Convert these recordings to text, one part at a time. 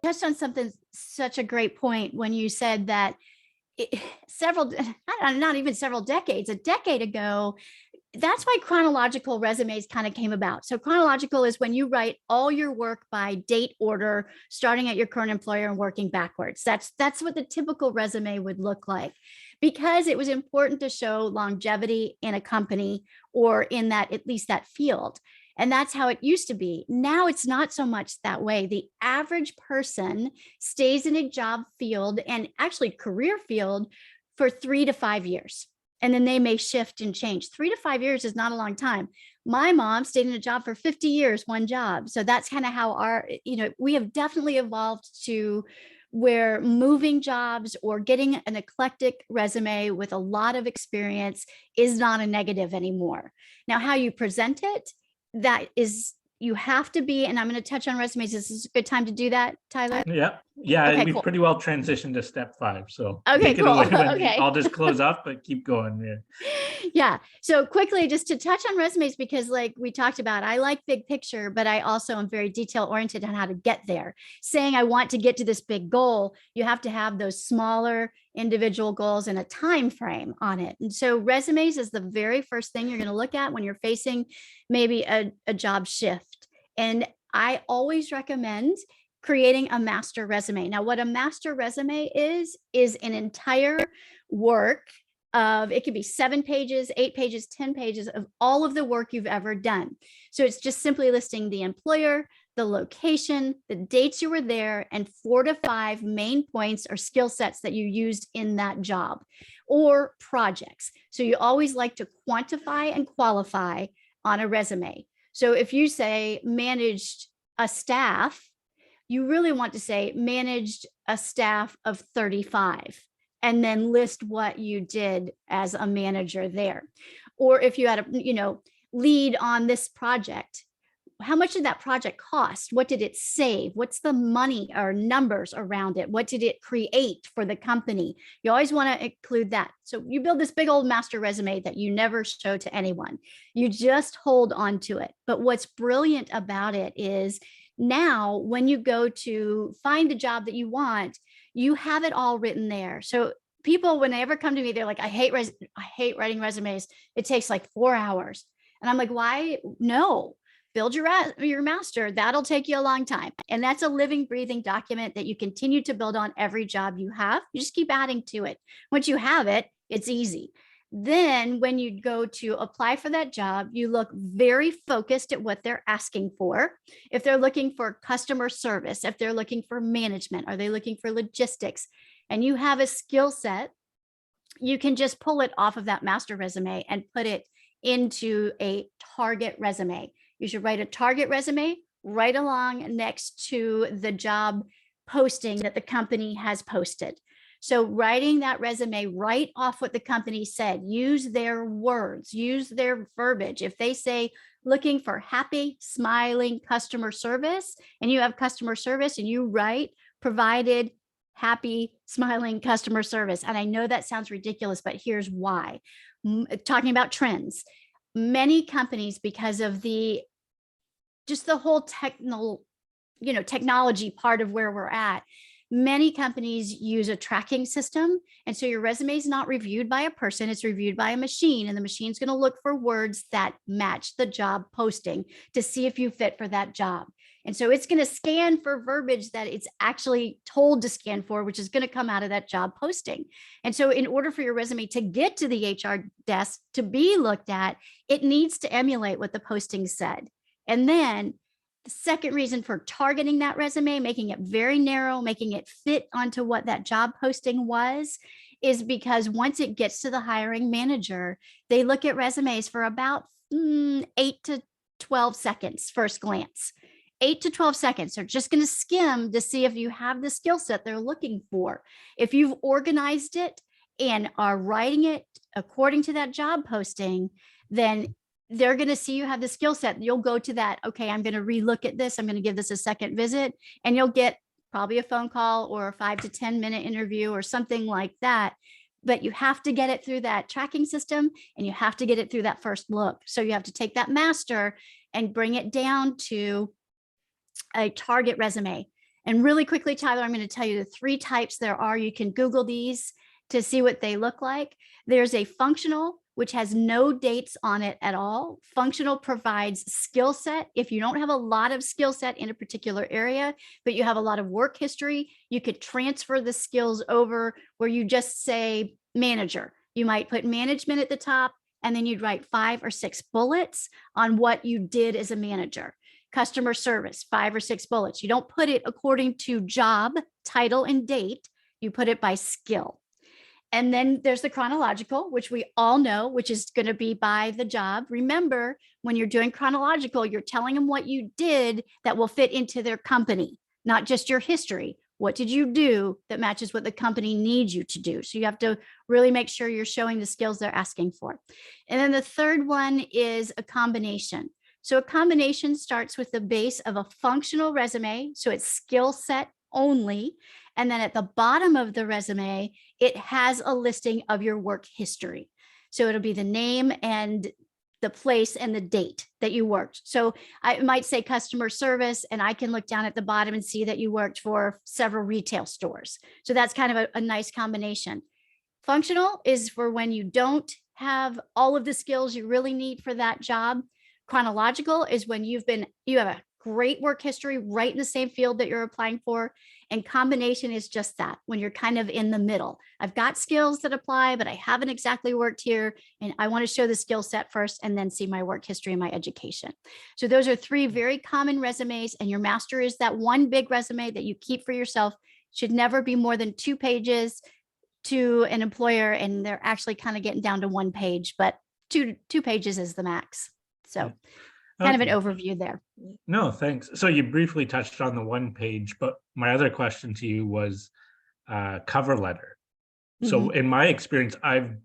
touched on something, such a great point when you said that not even several decades, a decade ago, that's why chronological resumes kind of came about. So chronological is when you write all your work by date order, starting at your current employer and working backwards. That's what the typical resume would look like, because it was important to show longevity in a company or in that, at least that field. And that's how it used to be. Now it's not so much that way. The average person stays in a job field, and actually career field, for 3 to 5 years. And then they may shift and change. 3 to 5 years is not a long time. My mom stayed in a job for 50 years, one job. So that's kind of how our, we have definitely evolved to where moving jobs or getting an eclectic resume with a lot of experience is not a negative anymore. Now, how you present it, that is, you have to be, and I'm going to touch on resumes. This is a good time to do that, Tyler. Yeah, okay, we cool. pretty well transitioned to step 5. So okay, take it cool. away, Wendy. Okay. I'll just close up, but keep going. Yeah. So quickly, just to touch on resumes, because like we talked about, I like big picture, but I also am very detail oriented on how to get there. Saying I want to get to this big goal, you have to have those smaller individual goals and a time frame on it. And so resumes is the very first thing you're going to look at when you're facing maybe a job shift. And I always recommend creating a master resume. Now, what a master resume is an entire work of, it could be 7 pages, 8 pages, 10 pages of all of the work you've ever done. So it's just simply listing the employer, the location, the dates you were there, and 4 to 5 main points or skill sets that you used in that job or projects. So you always like to quantify and qualify on a resume. So if you say managed a staff, you really want to say managed a staff of 35, and then list what you did as a manager there. Or if you had a, lead on this project, how much did that project cost? What did it save? What's the money or numbers around it? What did it create for the company? You always want to include that. So you build this big old master resume that you never show to anyone. You just hold on to it. But what's brilliant about it is now when you go to find the job that you want, you have it all written there. So people, when they ever come to me, they're like, I hate writing resumes. It takes like 4 hours. And I'm like, why? No. Build your master. That'll take you a long time. And that's a living, breathing document that you continue to build on every job you have. You just keep adding to it. Once you have it, it's easy. Then when you go to apply for that job, you look very focused at what they're asking for. If they're looking for customer service, if they're looking for management, are they looking for logistics? And you have a skill set, you can just pull it off of that master resume and put it into a target resume. You should write a target resume right along next to the job posting that the company has posted. So writing that resume right off what the company said, use their words, use their verbiage. If they say looking for happy, smiling customer service, and you have customer service and you write provided happy, smiling customer service. And I know that sounds ridiculous, but here's why. Talking about trends, many companies, because of just the whole technology part of where we're at, many companies use a tracking system. And so your resume is not reviewed by a person, it's reviewed by a machine. And the machine's going to look for words that match the job posting to see if you fit for that job. And so it's going to scan for verbiage that it's actually told to scan for, which is going to come out of that job posting. And so in order for your resume to get to the HR desk to be looked at, it needs to emulate what the posting said. And then the second reason for targeting that resume, making it very narrow, making it fit onto what that job posting was, is because once it gets to the hiring manager, they look at resumes for about 8 to 12 seconds, first glance. 8 to 12 seconds. They're just going to skim to see if you have the skill set they're looking for. If you've organized it and are writing it according to that job posting, then they're going to see you have the skill set. You'll go to that, okay, I'm going to relook at this. I'm going to give this a second visit, and you'll get probably a phone call or a 5 to 10 minute interview or something like that. But you have to get it through that tracking system, and you have to get it through that first look. So you have to take that master and bring it down to a target resume. And really quickly, Tyler, I'm going to tell you the 3 types there are. You can Google these to see what they look like. There's a functional, which has no dates on it at all. Functional provides skill set. If you don't have a lot of skill set in a particular area, but you have a lot of work history, you could transfer the skills over where you just say manager. You might put management at the top, and then you'd write 5 or 6 bullets on what you did as a manager. Customer service, 5 or 6 bullets. You don't put it according to job, title, and date. You put it by skill. And then there's the chronological, which we all know, which is going to be by the job. Remember, when you're doing chronological, you're telling them what you did that will fit into their company, not just your history. What did you do that matches what the company needs you to do? So you have to really make sure you're showing the skills they're asking for. And then the third one is a combination. So a combination starts with the base of a functional resume. So it's skill set only. And then at the bottom of the resume, it has a listing of your work history. So it'll be the name and the place and the date that you worked. So I might say customer service, and I can look down at the bottom and see that you worked for several retail stores. So that's kind of a nice combination. Functional is for when you don't have all of the skills you really need for that job. Chronological is when you have a great work history right in the same field that you're applying for. And combination is just that, when you're kind of in the middle. I've got skills that apply, but I haven't exactly worked here. And I want to show the skill set first and then see my work history and my education. So those are 3 very common resumes. And your master is that one big resume that you keep for yourself. Should never be more than 2 pages to an employer. And they're actually kind of getting down to 1 page, but two pages is the max. So kind of an overview there. No, thanks. So you briefly touched on the 1 page, but my other question to you was cover letter. So in my experience, I've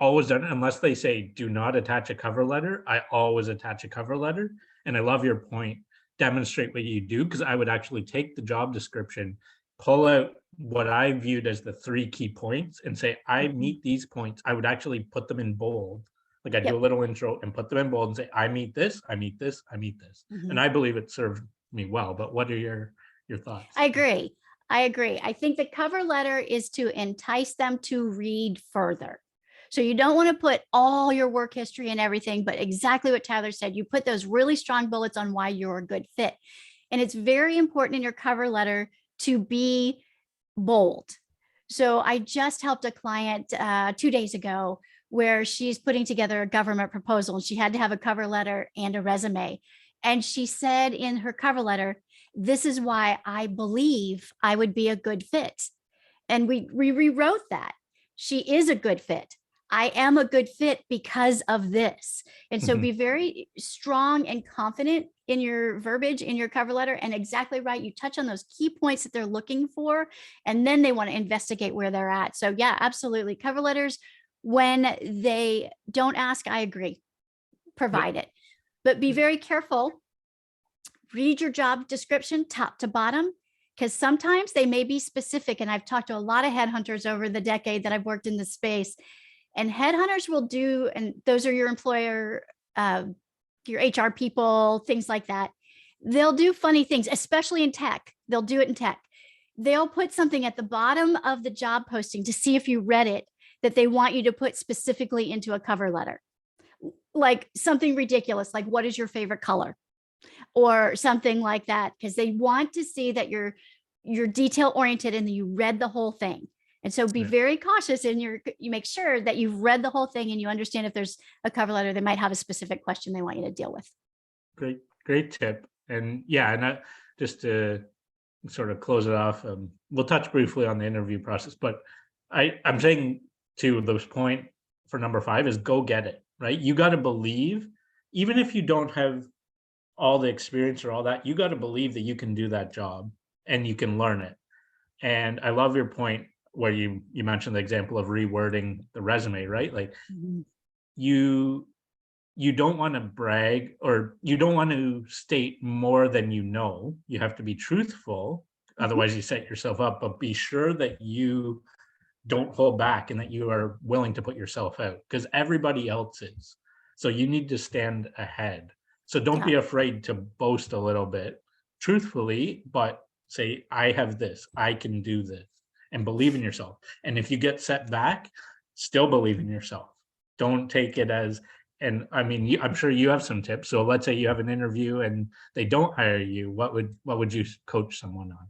always done it, unless they say do not attach a cover letter, I always attach a cover letter. And I love your point, demonstrate what you do, because I would actually take the job description, pull out what I viewed as the 3 key points and say, I meet these points. I would actually put them in bold. Like I do a little intro and put them in bold and say, I meet this, I meet this, I meet this. And I believe it served me well, but what are your thoughts? I agree. I think the cover letter is to entice them to read further. So you don't want to put all your work history and everything, but exactly what Tyler said, you put those really strong bullets on why you're a good fit. And it's very important in your cover letter to be bold. So I just helped a client 2 days ago where she's putting together a government proposal, and she had to have a cover letter and a resume. And she said in her cover letter, this is why I believe I would be a good fit. And we rewrote that. She is a good fit. I am a good fit because of this. And so be very strong and confident in your verbiage in your cover letter. And exactly right, you touch on those key points that they're looking for, and then they want to investigate where they're at. So yeah, absolutely. Cover letters, when they don't ask, I agree, provide it. But be very careful. Read your job description top to bottom, because sometimes they may be specific. And I've talked to a lot of headhunters over the decade that I've worked in this space. And headhunters will do, and those are your employer, your HR people, things like that. They'll do funny things, especially in tech. They'll do it in tech. They'll put something at the bottom of the job posting to see if you read it, that they want you to put specifically into a cover letter. Like something ridiculous, like what is your favorite color? Or something like that, because they want to see that you're detail oriented and that you read the whole thing. And so be very cautious in you make sure that you've read the whole thing and you understand if there's a cover letter, they might have a specific question they want you to deal with. Great tip. And yeah, and just to sort of close it off, we'll touch briefly on the interview process, but I'm saying to those point for number 5 is go get it, right? You got to believe, even if you don't have all the experience or all that, you got to believe that you can do that job and you can learn it. And I love your point where you mentioned the example of rewording the resume, right? Like you don't want to brag, or you don't want to state more than you know. You have to be truthful. Otherwise you set yourself up, but be sure that you don't hold back and that you are willing to put yourself out, because everybody else is. So you need to stand ahead. So don't be afraid to boast a little bit, truthfully, but Say, I have this, I can do this, and believe in yourself. And if you get set back, still believe in yourself. Don't take it as, and I mean, I'm sure you have some tips. So let's say you have an interview and they don't hire you. What would you coach someone on?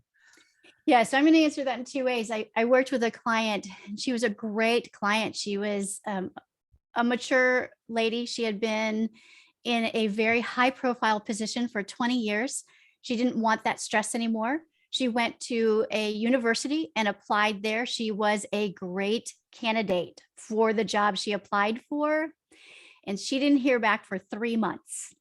Yeah, so I'm going to answer that in two ways. I worked with a client, and she was a great client. She was a mature lady. She had been in a very high profile position for 20 years. She didn't want that stress anymore. She went to a university and applied there. She was a great candidate for the job she applied for, and she didn't hear back for 3 months.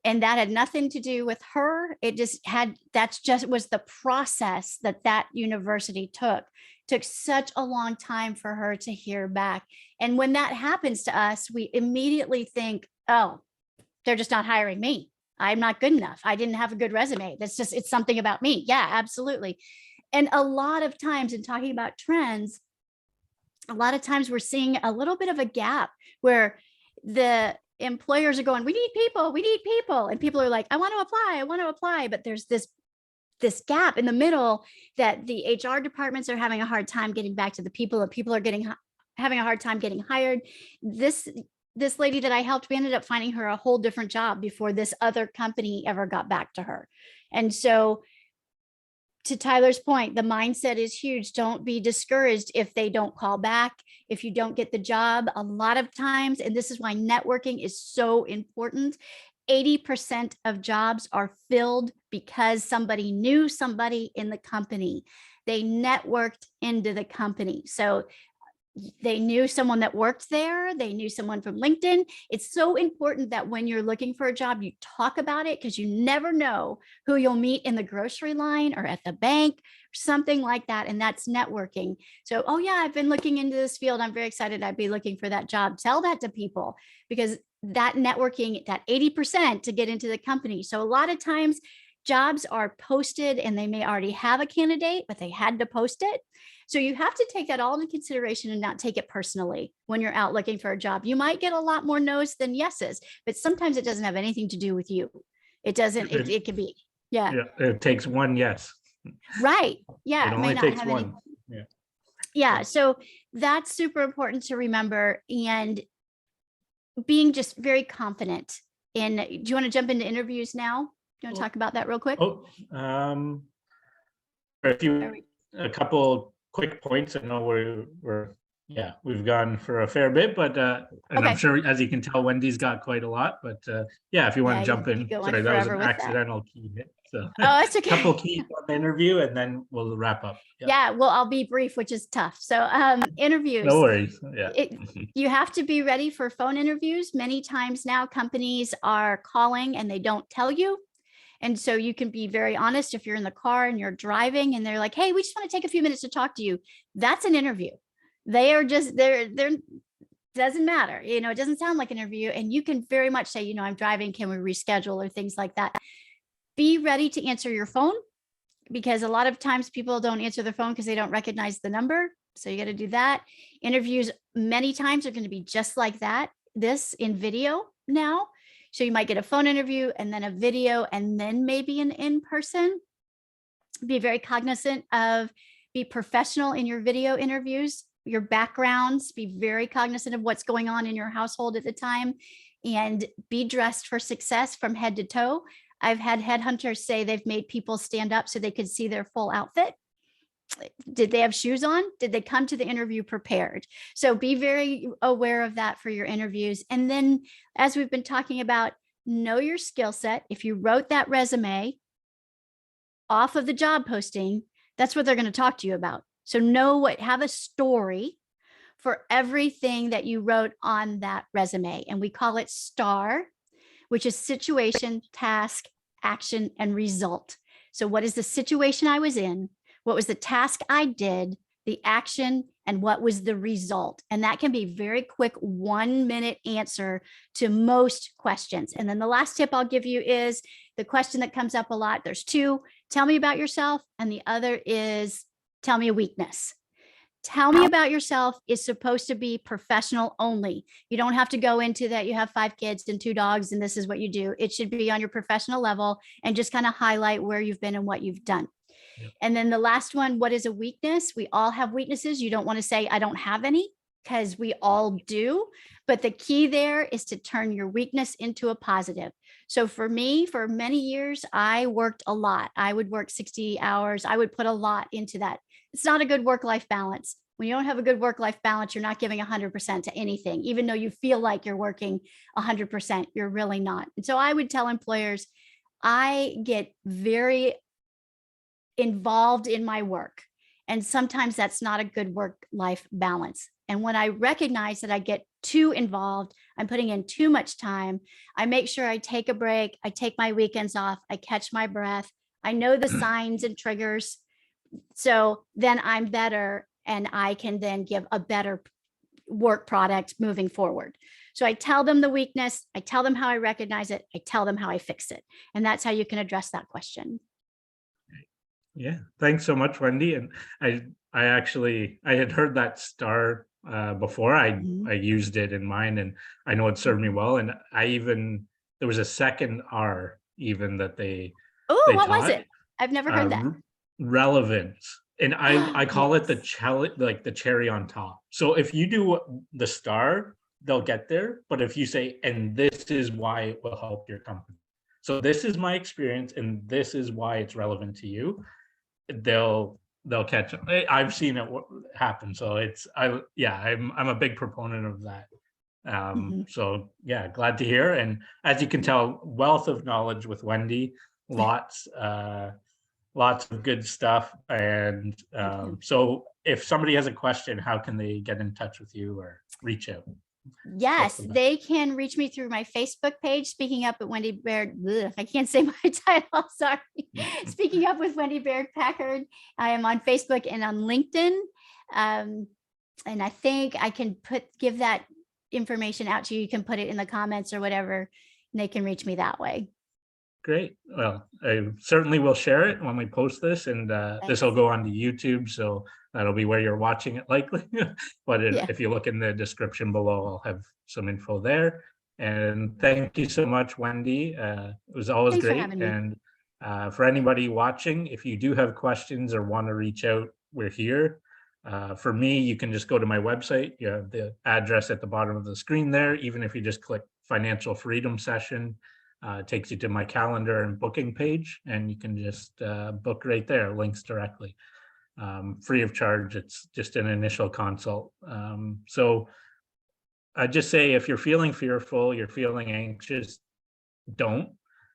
And that had nothing to do with her. It just had, that's just was the process that university took such a long time for her to hear back. And when that happens to us, we immediately think, oh, they're just not hiring me. I'm not good enough. I didn't have a good resume. It's something about me. Yeah, absolutely. And a lot of times in talking about trends, a lot of times we're seeing a little bit of a gap where the employers are going, we need people. And people are like, I want to apply. But there's this gap in the middle that the HR departments are having a hard time getting back to the people, and people are having a hard time getting hired. This lady that I helped, we ended up finding her a whole different job before this other company ever got back to her. And so, to Tyler's point, the mindset is huge. Don't be discouraged if they don't call back, if you don't get the job. A lot of times, and this is why networking is so important, 80% of jobs are filled because somebody knew somebody in the company. They networked into the company. So they knew someone that worked there. They knew someone from LinkedIn. It's so important that when you're looking for a job, you talk about it, because you never know who you'll meet in the grocery line or at the bank, or something like that. And that's networking. So, oh yeah, I've been looking into this field. I'm very excited. I'd be looking for that job. Tell that to people, because that networking, that 80% to get into the company. So a lot of times jobs are posted and they may already have a candidate, but they had to post it. So you have to take that all into consideration and not take it personally when you're out looking for a job. You might get a lot more no's than yeses, but sometimes it doesn't have anything to do with you. It doesn't, it could be, yeah. It takes one yes. Right. Yeah. It only takes one. Yeah. So that's super important to remember, and being just very confident in, do you want to jump into interviews now? Do you want to talk about that real quick? A couple quick points. I know we've gone for a fair bit, but and okay. I'm sure, as you can tell, Wendy's got quite a lot. But yeah, if you want to jump in, sorry, that was an accidental key hit. So oh, that's okay. A couple keys on the interview, and then we'll wrap up. Yeah, well, I'll be brief, which is tough. So interviews. No worries. Yeah. You have to be ready for phone interviews. Many times now, companies are calling and they don't tell you. And so you can be very honest if you're in the car and you're driving and they're like, hey, we just want to take a few minutes to talk to you. That's an interview. They are just, they're doesn't matter. You know, it doesn't sound like an interview. And you can very much say, you know, I'm driving, can we reschedule, or things like that. Be ready to answer your phone, because a lot of times people don't answer their phone because they don't recognize the number. So you got to do that. Interviews many times are going to be just like that. This in video now. So you might get a phone interview and then a video and then maybe an in-person. Be very cognizant of, be professional in your video interviews, your backgrounds, be very cognizant of what's going on in your household at the time, and be dressed for success from head to toe. I've had headhunters say they've made people stand up so they could see their full outfit. Did they have shoes on? Did they come to the interview prepared? So be very aware of that for your interviews. And then, as we've been talking about, know your skill set. If you wrote that resume off of the job posting, that's what they're going to talk to you about. So have a story for everything that you wrote on that resume. And we call it STAR, which is situation, task, action, and result. So what is the situation I was in? What was the task I did, the action, and what was the result? And that can be very quick 1-minute answer to most questions. And then the last tip I'll give you is the question that comes up a lot. There's two: tell me about yourself. And the other is tell me a weakness. Tell me about yourself is supposed to be professional only. You don't have to go into that you have 5 kids and 2 dogs and this is what you do. It should be on your professional level and just kind of highlight where you've been and what you've done. Yep. And then the last one, what is a weakness? We all have weaknesses. You don't want to say, I don't have any, because we all do. But the key there is to turn your weakness into a positive. So for me, for many years, I worked a lot. I would work 60 hours. I would put a lot into that. It's not a good work-life balance. When you don't have a good work-life balance, you're not giving 100% to anything. Even though you feel like you're working 100%, you're really not. And so I would tell employers, I get very involved in my work. And sometimes that's not a good work-life balance. And when I recognize that I get too involved, I'm putting in too much time, I make sure I take a break, I take my weekends off, I catch my breath, I know the signs and triggers. So then I'm better, and I can then give a better work product moving forward. So I tell them the weakness, I tell them how I recognize it, I tell them how I fix it. And that's how you can address that question. Yeah, thanks so much, Wendy. And I had heard that star before. I used it in mine, and I know it served me well. And there was a second R even that they What was taught, it? I've never heard that. relevance. And I call it Yes. the cherry on top. So if you do the star, they'll get there. But if you say, and this is why it will help your company. So this is my experience, and this is why it's relevant to you, they'll catch up. I've seen it happen. So I'm a big proponent of that. So yeah, glad to hear. And as you can tell, wealth of knowledge with Wendy, lots of good stuff. And so if somebody has a question, how can they get in touch with you or reach out? Yes, they can reach me through my Facebook page, Speaking Up at Wendy Baird. I can't say my title, sorry. Speaking Up with Wendy Baird-Packard. I am on Facebook and on LinkedIn. And I think I can give that information out to you. You can put it in the comments or whatever, and they can reach me that way. Great. Well, I certainly will share it when we post this, and this will go onto YouTube, so that'll be where you're watching it likely. But if you look in the description below, I'll have some info there. And thank you so much, Wendy. It was always Thanks great. for having me. And for anybody watching, if you do have questions or want to reach out, we're here. For me, you can just go to my website. You have the address at the bottom of the screen there. Even if you just click Financial Freedom Session, it takes you to my calendar and booking page, and you can just book right there, links directly, free of charge. It's just an initial consult. So I just say, if you're feeling fearful, you're feeling anxious, don't.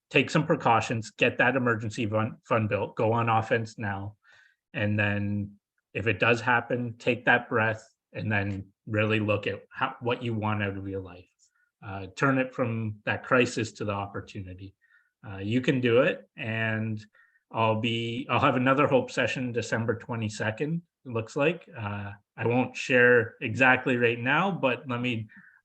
Take some precautions, get that emergency fund built, go on offense now. And then if it does happen, take that breath and then really look at what you want out of your life. Turn it from that crisis to the opportunity. You can do it. And I'll have another hope session December 22nd, it looks like. I won't share exactly right now, but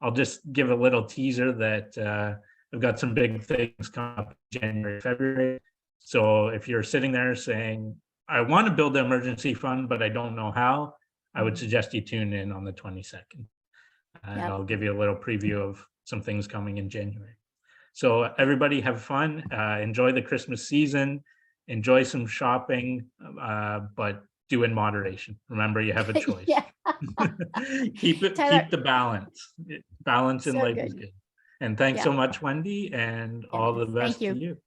I'll just give a little teaser that I've got some big things coming up in January, February. So if you're sitting there saying, I want to build an emergency fund, but I don't know how, I would suggest you tune in on the 22nd. And I'll give you a little preview of some things coming in January. So everybody have fun, enjoy the Christmas season, enjoy some shopping, but do in moderation. Remember, you have a choice. Keep the balance. Balance in life is good. And thanks so much, Wendy, and all the best to you.